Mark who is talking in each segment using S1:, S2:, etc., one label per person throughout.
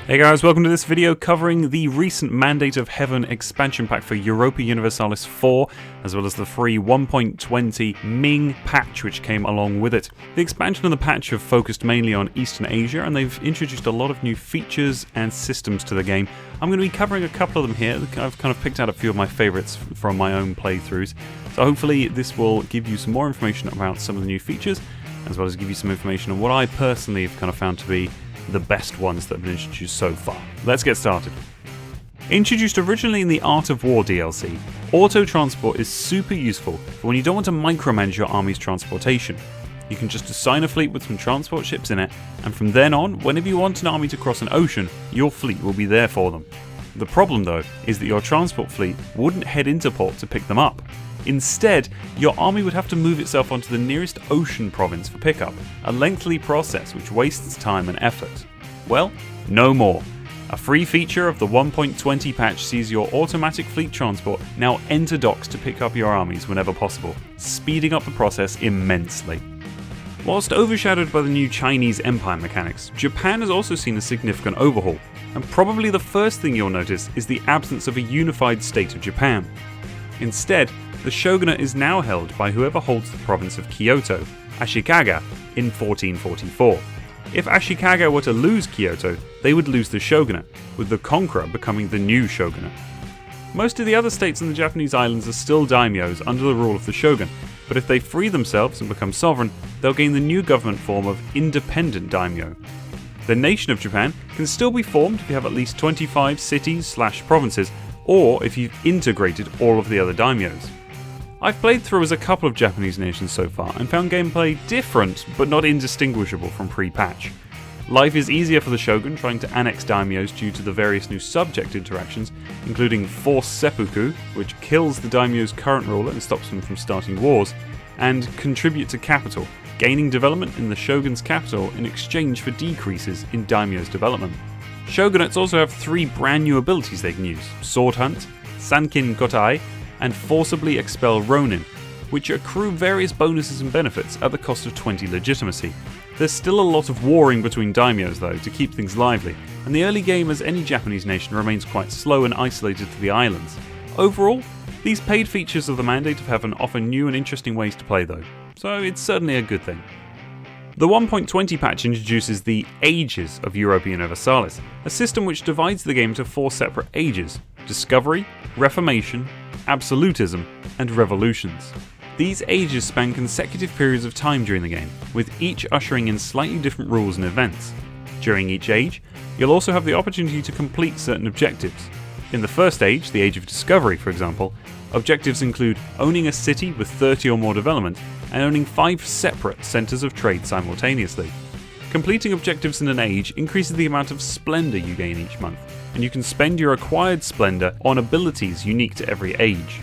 S1: Hey guys, welcome to this video covering the recent Mandate of Heaven expansion pack for Europa Universalis 4, as well as the free 1.20 Ming patch which came along with it. The expansion and the patch have focused mainly on Eastern Asia, and they've introduced a lot of new features and systems to the game. I'm going to be covering a couple of them here. I've kind of picked out a few of my favourites from my own playthroughs, so hopefully this will give you some more information about some of the new features, as well as give you some information on what I personally have kind of found to be the best ones that have been introduced so far. Let's get started. Introduced originally in the Art of War DLC, auto transport is super useful for when you don't want to micromanage your army's transportation. You can just assign a fleet with some transport ships in it, and from then on, whenever you want an army to cross an ocean, your fleet will be there for them. The problem though is that your transport fleet wouldn't head into port to pick them up. Instead, your army would have to move itself onto the nearest ocean province for pickup, a lengthy process which wastes time and effort. Well, no more. A free feature of the 1.20 patch sees your automatic fleet transport now enter docks to pick up your armies whenever possible, speeding up the process immensely. Whilst overshadowed by the new Chinese Empire mechanics, Japan has also seen a significant overhaul, and probably the first thing you'll notice is the absence of a unified state of Japan. Instead, the shogunate is now held by whoever holds the province of Kyoto, Ashikaga, in 1444. If Ashikaga were to lose Kyoto, they would lose the shogunate, with the conqueror becoming the new shogunate. Most of the other states in the Japanese islands are still daimyos under the rule of the shogun, but if they free themselves and become sovereign, they'll gain the new government form of independent daimyo. The nation of Japan can still be formed if you have at least 25 cities/provinces, or if you've integrated all of the other daimyos. I've played through as a couple of Japanese nations so far and found gameplay different but not indistinguishable from pre-patch. Life is easier for the shogun trying to annex daimyos due to the various new subject interactions, including forced seppuku, which kills the daimyo's current ruler and stops them from starting wars, and contribute to capital, gaining development in the shogun's capital in exchange for decreases in daimyo's development. Shogunates also have 3 brand new abilities they can use: Sword Hunt, Sankin Kotai, and Forcibly Expel Ronin, which accrue various bonuses and benefits at the cost of 20 legitimacy. There's still a lot of warring between daimyos though to keep things lively, and the early game as any Japanese nation remains quite slow and isolated to the islands. Overall, these paid features of the Mandate of Heaven offer new and interesting ways to play though, so it's certainly a good thing. The 1.20 patch introduces the Ages of Europa Universalis, a system which divides the game into 4 separate ages: Discovery, Reformation, Absolutism, and Revolutions. These ages span consecutive periods of time during the game, with each ushering in slightly different rules and events. During each age, you'll also have the opportunity to complete certain objectives. In the first age, the Age of Discovery for example, objectives include owning a city with 30 or more development, and owning 5 separate centres of trade simultaneously. Completing objectives in an age increases the amount of splendour you gain each month, and you can spend your acquired splendour on abilities unique to every age.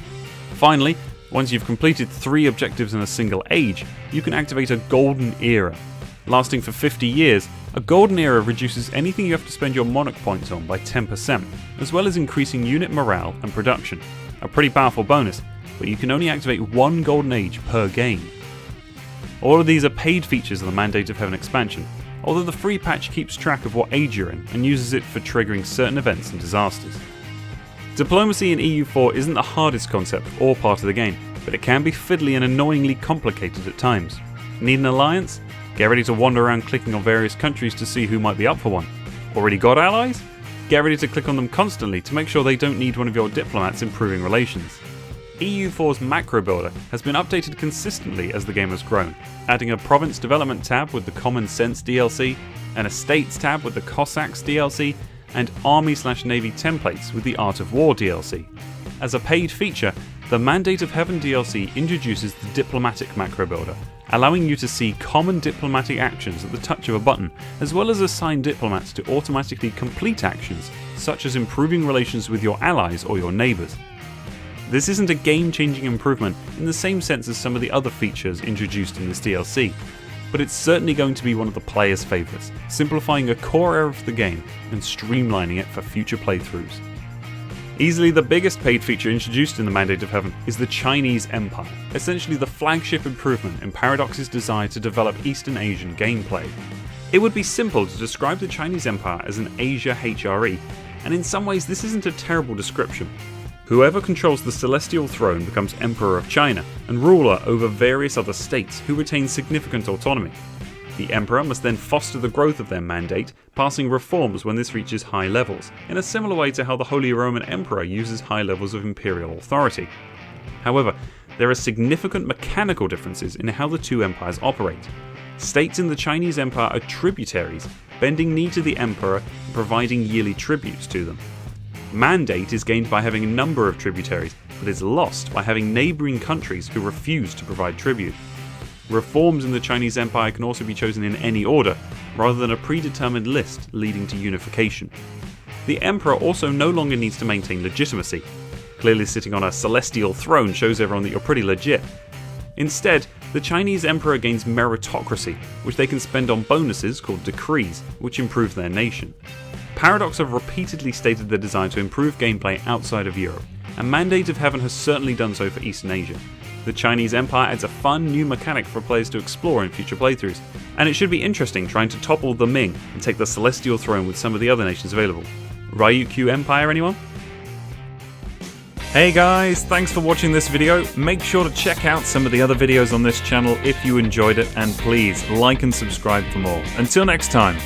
S1: Finally, once you've completed 3 objectives in a single age, you can activate a Golden Era. Lasting for 50 years, a Golden Era reduces anything you have to spend your monarch points on by 10%, as well as increasing unit morale and production. A pretty powerful bonus, but you can only activate 1 Golden Age per game. All of these are paid features of the Mandate of Heaven expansion, although the free patch keeps track of what age you're in and uses it for triggering certain events and disasters. Diplomacy in EU4 isn't the hardest concept or part of the game, but it can be fiddly and annoyingly complicated at times. Need an alliance? Get ready to wander around clicking on various countries to see who might be up for one. Already got allies? Get ready to click on them constantly to make sure they don't need one of your diplomats improving relations. EU4's macro builder has been updated consistently as the game has grown, adding a province development tab with the Common Sense DLC, an estates tab with the Cossacks DLC, and army/navy templates with the Art of War DLC. As a paid feature, the Mandate of Heaven DLC introduces the diplomatic macro builder, allowing you to see common diplomatic actions at the touch of a button, as well as assign diplomats to automatically complete actions, such as improving relations with your allies or your neighbours. This isn't a game-changing improvement in the same sense as some of the other features introduced in this DLC, but it's certainly going to be one of the players' favourites, simplifying a core area of the game and streamlining it for future playthroughs. Easily the biggest paid feature introduced in the Mandate of Heaven is the Chinese Empire, essentially the flagship improvement in Paradox's desire to develop Eastern Asian gameplay. It would be simple to describe the Chinese Empire as an Asia HRE, and in some ways this isn't a terrible description. Whoever controls the celestial throne becomes Emperor of China and ruler over various other states who retain significant autonomy. The Emperor must then foster the growth of their mandate, passing reforms when this reaches high levels, in a similar way to how the Holy Roman Emperor uses high levels of imperial authority. However, there are significant mechanical differences in how the two empires operate. States in the Chinese Empire are tributaries, bending knee to the Emperor and providing yearly tributes to them. Mandate is gained by having a number of tributaries, but is lost by having neighbouring countries who refuse to provide tribute. Reforms in the Chinese Empire can also be chosen in any order, rather than a predetermined list leading to unification. The Emperor also no longer needs to maintain legitimacy. Clearly sitting on a celestial throne shows everyone that you're pretty legit. Instead, the Chinese Emperor gains meritocracy, which they can spend on bonuses called decrees, which improve their nation. Paradox have repeatedly stated their desire to improve gameplay outside of Europe, and Mandate of Heaven has certainly done so for Eastern Asia. The Chinese Empire adds a fun new mechanic for players to explore in future playthroughs, and it should be interesting trying to topple the Ming and take the celestial throne with some of the other nations available. Ryukyu Empire, anyone? Hey guys, thanks for watching this video. Make sure to check out some of the other videos on this channel if you enjoyed it, and please like and subscribe for more. Until next time.